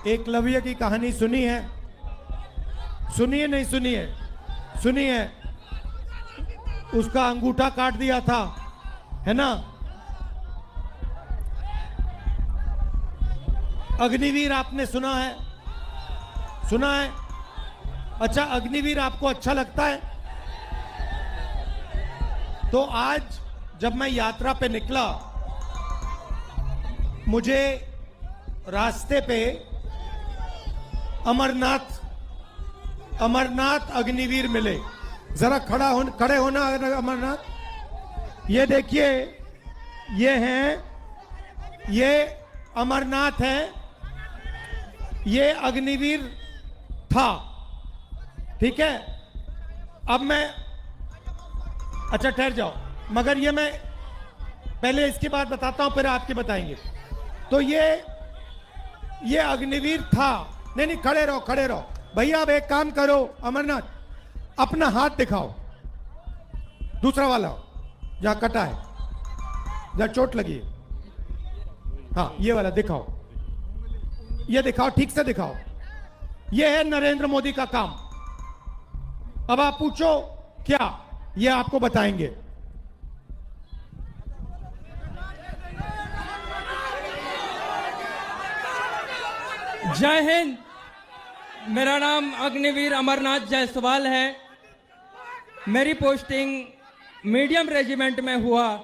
एकलव्य की कहानी सुनी है? सुनिए नहीं सुनिए? सुनिए। उसका अंगूठा काट दिया था, है ना? अग्निवीर आपने सुना है? सुना है? अच्छा, अग्निवीर आपको अच्छा लगता है? तो आज जब मैं यात्रा पे निकला, मुझे रास्ते पे अमरनाथ अग्निवीर मिले। जरा खड़े होना अमरनाथ। ये देखिए, ये अमरनाथ है, ये अग्निवीर था, ठीक है? अब मैं, अच्छा ठहर जाओ, मगर ये मैं पहले इसकी बात बताता हूं, फिर आपकी बताएंगे। तो ये अग्निवीर था। नहीं, खड़े रहो भैया। अब एक काम करो अमरनाथ, अपना हाथ दिखाओ, दूसरा वाला जहां कटा है, जहां चोट लगी है। हाँ, ये वाला दिखाओ, ये दिखाओ, ठीक से दिखाओ। ये है नरेंद्र मोदी का काम। अब आप पूछो क्या, ये आपको बताएंगे। जय हिंद। मेरा नाम अग्निवीर अमरनाथ जायसवाल है। मेरी पोस्टिंग मीडियम रेजिमेंट में हुआ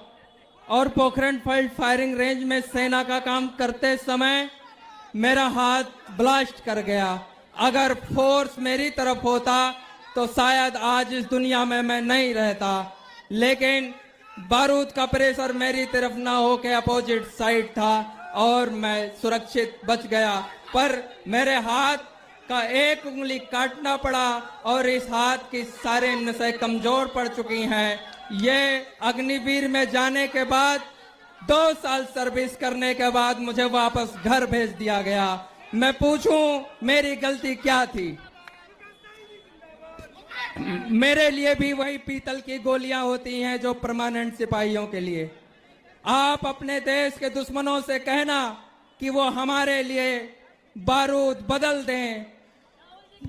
और पोखरण फील्ड फायरिंग रेंज में सेना का काम करते समय मेरा हाथ ब्लास्ट कर गया। अगर फोर्स मेरी तरफ होता तो शायद आज इस दुनिया में मैं नहीं रहता, लेकिन बारूद का प्रेशर मेरी तरफ ना हो के अपोजिट साइड था और मैं सुरक्षित बच गया। पर मेरे हाथ का एक उंगली काटना पड़ा और इस हाथ की सारे नसें कमजोर पड़ चुकी हैं। ये अग्निवीर में जाने के बाद 2 साल सर्विस करने के बाद मुझे वापस घर भेज दिया गया। मैं पूछूं मेरी गलती क्या थी? मेरे लिए भी वही पीतल की गोलियां होती हैं जो परमानेंट सिपाहियों के लिए। आप अपने देश के दुश्मनों से कहना कि वो हमारे लिए बारूद बदल दें,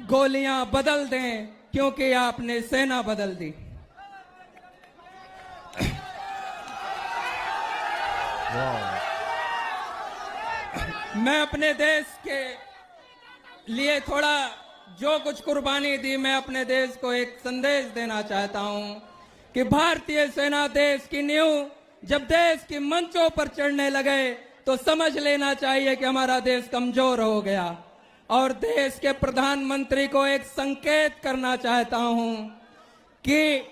गोलियां बदल दें, क्योंकि आपने सेना बदल दी। मैं अपने देश के लिए थोड़ा जो कुछ कुर्बानी दी, मैं अपने देश को एक संदेश देना चाहता हूं कि भारतीय सेना देश की नींव जब देश की मंचों पर चढ़ने लगे तो समझ लेना चाहिए कि हमारा देश कमजोर हो गया। और देश के प्रधानमंत्री को एक संकेत करना चाहता हूं कि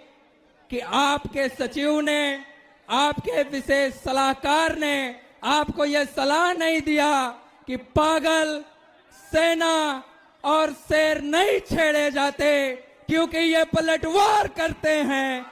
आपके सचिव ने, आपके विशेष सलाहकार ने आपको यह सलाह नहीं दिया कि पागल, सेना और शेर नहीं छेड़े जाते, क्योंकि ये पलटवार करते हैं।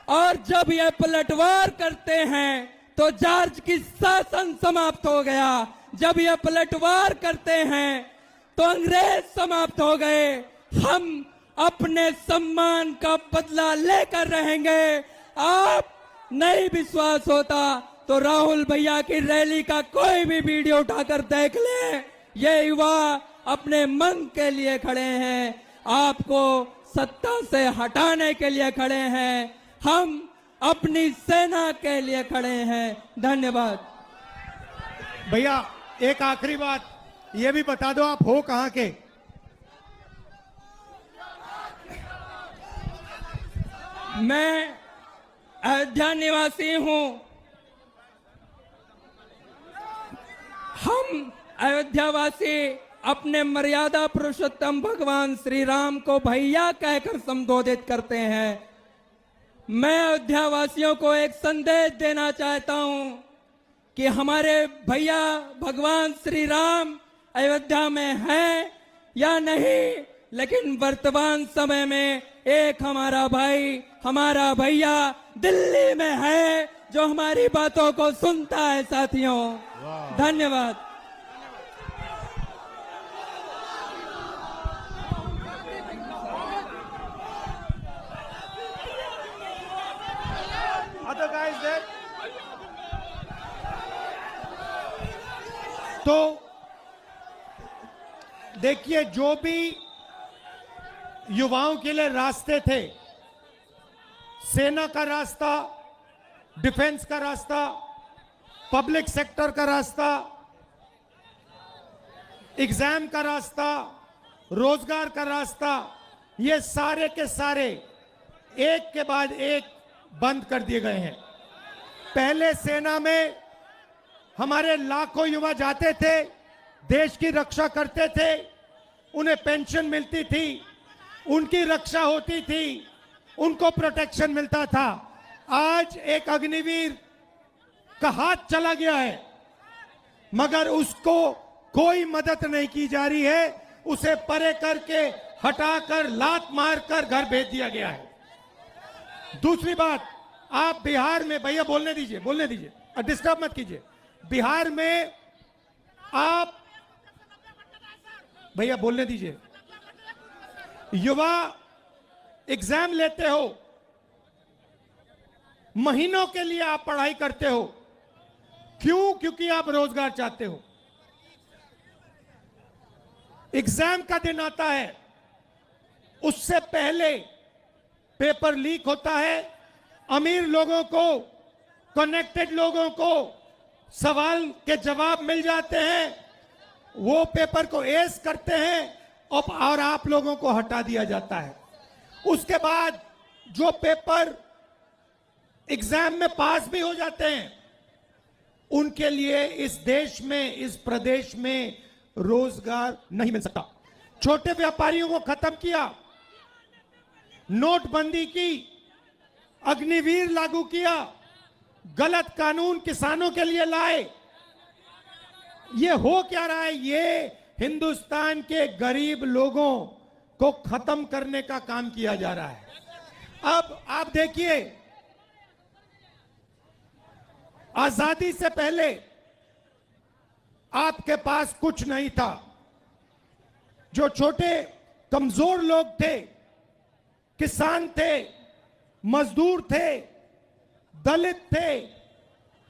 और जब ये पलटवार करते हैं तो जॉर्ज की शासन समाप्त हो गया। जब ये पलटवार करते हैं तो अंग्रेज समाप्त हो गए। हम अपने सम्मान का बदला लेकर रहेंगे। आप नहीं विश्वास होता तो राहुल भैया की रैली का कोई भी वीडियो उठाकर देख ले। ये युवा अपने मन के लिए खड़े हैं, आपको सत्ता से हटाने के लिए खड़े हैं। हम अपनी सेना के लिए खड़े हैं। धन्यवाद। भैया एक आखिरी बात, ये भी बता दो आप हो कहां के? मैं अयोध्या निवासी हूं। हम अयोध्यावासी अपने मर्यादा पुरुषोत्तम भगवान श्री राम को भैया कहकर संबोधित करते हैं। मैं अयोध्यावासियों को एक संदेश देना चाहता हूं कि हमारे भैया भगवान श्री राम अयोध्या में हैं या नहीं, लेकिन वर्तमान समय में एक हमारा भाई, हमारा भैया दिल्ली में है जो हमारी बातों को सुनता है। साथियों, धन्यवाद। Other guys there? तो देखिए, जो भी युवाओं के लिए रास्ते थे, सेना का रास्ता, डिफेंस का रास्ता, पब्लिक सेक्टर का रास्ता, एग्जाम का रास्ता, रोजगार का रास्ता, ये सारे के सारे एक के बाद एक बंद कर दिए गए हैं। पहले सेना में हमारे लाखों युवा जाते थे, देश की रक्षा करते थे, उन्हें पेंशन मिलती थी, उनकी रक्षा होती थी, उनको प्रोटेक्शन मिलता था। आज एक अग्निवीर का हाथ चला गया है, मगर उसको कोई मदद नहीं की जा रही है। उसे परे करके हटाकर लात मारकर घर भेज दिया गया है। दूसरी बात, आप बिहार में, भैया बोलने दीजिए, बोलने दीजिए, डिस्टर्ब मत कीजिए। बिहार में आप, भैया बोलने दीजिए, युवा एग्जाम लेते हो, महीनों के लिए आप पढ़ाई करते हो। क्यों? क्योंकि आप रोजगार चाहते हो। एग्जाम का दिन आता है, उससे पहले पेपर लीक होता है, अमीर लोगों को, कनेक्टेड लोगों को सवाल के जवाब मिल जाते हैं, वो पेपर को एस करते हैं और आप लोगों को हटा दिया जाता है। उसके बाद जो पेपर एग्जाम में पास भी हो जाते हैं, उनके लिए इस देश में, इस प्रदेश में रोजगार नहीं मिल सकता। छोटे व्यापारियों को खत्म किया, नोटबंदी की, अग्निवीर लागू किया, गलत कानून किसानों के लिए लाए। ये हो क्या रहा है? ये हिंदुस्तान के गरीब लोगों को खत्म करने का काम किया जा रहा है। अब आप देखिए, आजादी से पहले आपके पास कुछ नहीं था। जो छोटे कमजोर लोग थे, किसान थे, मजदूर थे, दलित थे,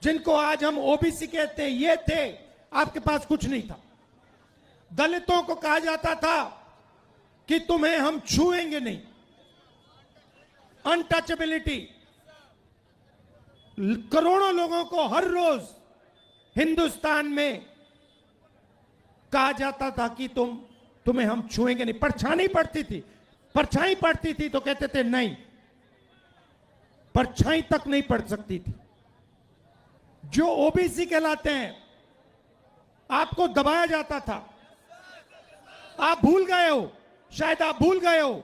जिनको आज हम ओबीसी कहते हैं, ये थे, आपके पास कुछ नहीं था। दलितों को कहा जाता था कि तुम्हें हम छुएंगे नहीं, अनटचेबिलिटी। करोड़ों लोगों को हर रोज हिंदुस्तान में कहा जाता था कि तुम्हें हम छुएंगे नहीं। परछाई पड़ती थी, परछाई पड़ती थी तो कहते थे नहीं, परछाई तक नहीं पड़ सकती थी। जो ओबीसी कहलाते हैं, आपको दबाया जाता था। आप भूल गए हो, शायद आप भूल गए हो,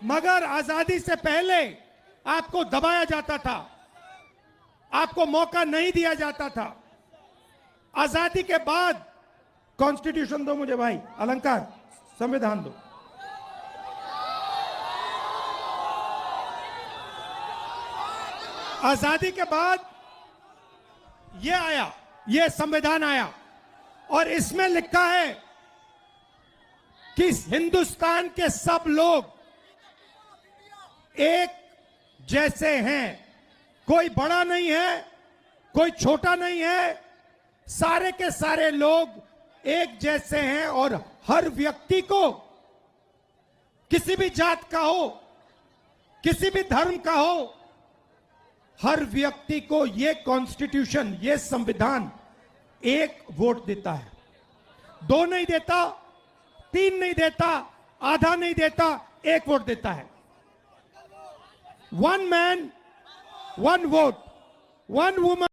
मगर आजादी से पहले आपको दबाया जाता था, आपको मौका नहीं दिया जाता था। आजादी के बाद, कॉन्स्टिट्यूशन दो मुझे भाई, अलंकार, संविधान दो। आजादी के बाद ये आया, ये संविधान आया, और इसमें लिखा है कि हिंदुस्तान के सब लोग एक जैसे हैं। कोई बड़ा नहीं है, कोई छोटा नहीं है, सारे के सारे लोग एक जैसे हैं। और हर व्यक्ति को, किसी भी जात का हो, किसी भी धर्म का हो, हर व्यक्ति को ये कॉन्स्टिट्यूशन, ये संविधान एक वोट देता है। 2 नहीं देता, 3 नहीं देता, आधा नहीं देता, 1 वोट देता है। 1 man, 1 vote, 1 woman।